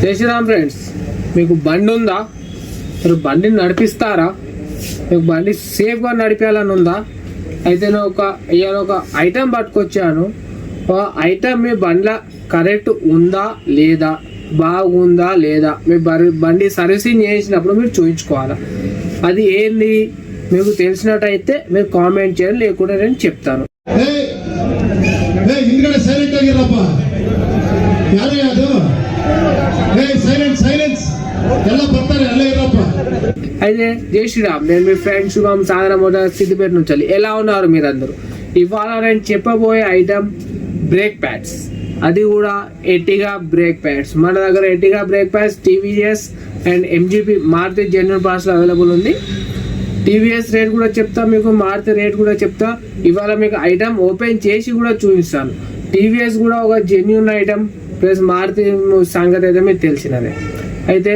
జై శ్రీరామ్ ఫ్రెండ్స్, మీకు బండి ఉందా? మీరు బండిని నడిపిస్తారా? మీకు బండి సేఫ్గా నడిపేయాలని ఉందా? అయితే నేను ఇవాళ ఒక ఐటెం పట్టుకొచ్చాను. ఐటెం మీ బండిలో కరెక్ట్ ఉందా లేదా, బాగుందా లేదా, మీ బండి సర్వీసింగ్ చేసినప్పుడు మీరు చూపించుకోవాలా. అది ఏంది మీకు తెలిసినట్టయితే మీరు కామెంట్ చేయండి, లేకుంటే నేను చెప్తాను. అయితే జై శ్రీరామ్, నేను మీ ఫ్రెండ్ శుభం సాగర మోటార్ సిద్దిపేట నుంచి. ఎలా ఉన్నారు మీరందరూ? ఇవాళ నేను చెప్పబోయే ఐటమ్ బ్రేక్ ప్యాడ్స్, అది కూడా ఎర్టిగా బ్రేక్ ప్యాడ్స్. మన దగ్గర Ertiga brake pads TVS and MGP Maruti genuine పార్ట్స్లో అవైలబుల్ ఉంది. టీవీఎస్ రేట్ కూడా చెప్తా, మీకు మారుతి రేట్ కూడా చెప్తా. ఇవాళ మీకు ఐటమ్ ఓపెన్ చేసి కూడా చూపిస్తాను. టీవీఎస్ కూడా ఒక జెన్యున్ ఐటమ్, ప్లస్ మారుతి సంగతి అయితే మీకు తెలిసినదే. అయితే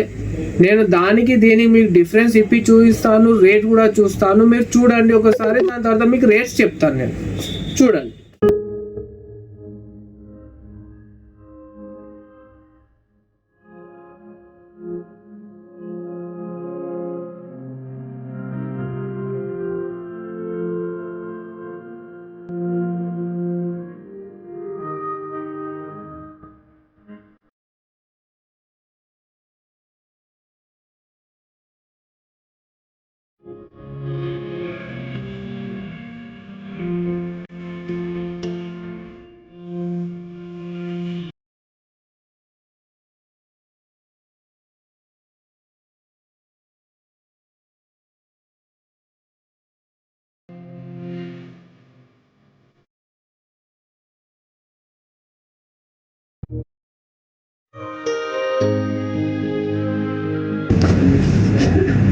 నేను దీనికి మీకు డిఫరెన్స్ ఇప్పి చూపిస్తాను, రేట్ కూడా చూస్తాను. మీరు చూడండి ఒకసారి, దాని తర్వాత మీకు రేట్స్ చెప్తాను నేను. చూడండి.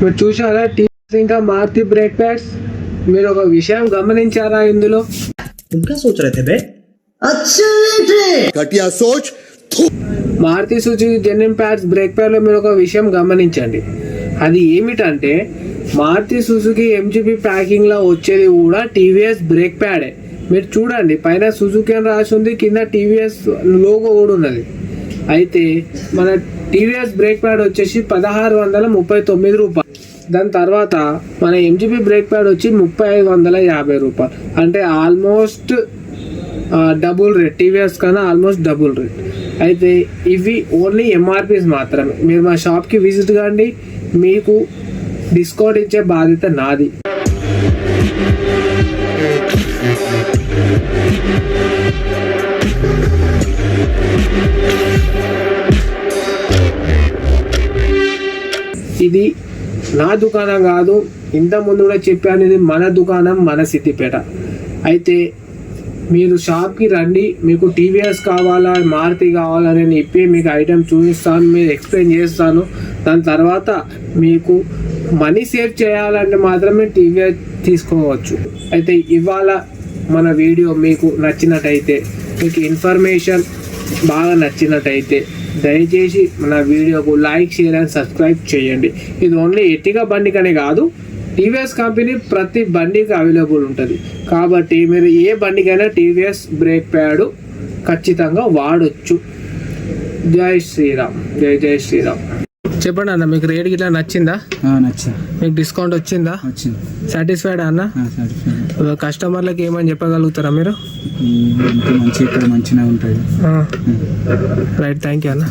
మీరు చూసారా టీవీఎస్ ఇంకా మారుతి బ్రేక్ ప్యాడ్స్? మీరు ఒక విషయం గమనించారా ఇందులో? ఇంకా సోచ్ రహే थे बे घटिया सोच। Maruti Suzuki genuine pads brake pad లో మీరు ఒక విషయం గమనించండి. అది ఏమిటంటే, మారుతి సుజుకి ఎంజీపీ ప్యాకింగ్ లో వచ్చేది కూడా టీవీఎస్ బ్రేక్ ప్యాడే. మీరు చూడండి, పైన సుజుకి అని రాసి ఉంది, కింద టీవీఎస్ లోగో కూడా ఉన్నది. అయితే మన టీవీఎస్ బ్రేక్ ప్యాడ్ వచ్చేసి 1639 రూపాయలు. దాని తర్వాత మన ఎంజీపీ బ్రేక్ ప్యాడ్ వచ్చి 3550 రూపాయలు. అంటే ఆల్మోస్ట్ డబుల్ రేట్, టీవీఎస్ కన్నా ఆల్మోస్ట్ డబుల్ రేట్. అయితే ఇవి ఓన్లీ ఎంఆర్పీస్ మాత్రమే. మీరు మా షాప్కి విజిట్ కాండి, మీకు డిస్కౌంట్ ఇచ్చే బాధ్యత నాది. ఇది నా దుకాణం కాదు, ఇంత ముందు కూడా చెప్పాను, ఇది మన దుకాణం, మన సిద్దిపేట. అయితే మీరు షాప్కి రండి, మీకు టీవీఎస్ కావాలా మారుతి కావాలా నేను ఇప్పి మీకు ఐటెం చూపిస్తాను, మీరు ఎక్స్ప్లెయిన్ చేస్తాను. దాని తర్వాత మీకు మనీ సేవ్ చేయాలంటే మాత్రమే టీవీఎస్ తీసుకోవచ్చు. అయితే ఇవాళ మన వీడియో మీకు నచ్చినట్టయితే, మీకు ఇన్ఫర్మేషన్ బాగా నచ్చినట్టయితే దయచేసి మన వీడియోకు లైక్, షేర్ అండ్ సబ్స్క్రైబ్ చేయండి. ఇది ఓన్లీ ఎర్టిగా బండికనే కాదు, టీవీఎస్ కంపెనీ ప్రతి బండికి అవైలబుల్ ఉంటుంది. కాబట్టి మీరు ఏ బండికైనా టీవీఎస్ బ్రేక్ ప్యాడ్ ఖచ్చితంగా వాడచ్చు. జై శ్రీరామ్, జై జై శ్రీరామ్. చెప్పండి అన్న, మీకు రేట్ గిట్లా నచ్చిందా? నచ్చింది. మీకు డిస్కౌంట్ వచ్చిందా? వచ్చింది. సాటిస్ఫైడ్ అన్న? కస్టమర్లకు ఏమని చెప్పగలుగుతారా మీరు? మంచి ఇక్కడ మంచిగా ఉంటుంది. రైట్, థ్యాంక్ యూ అన్న.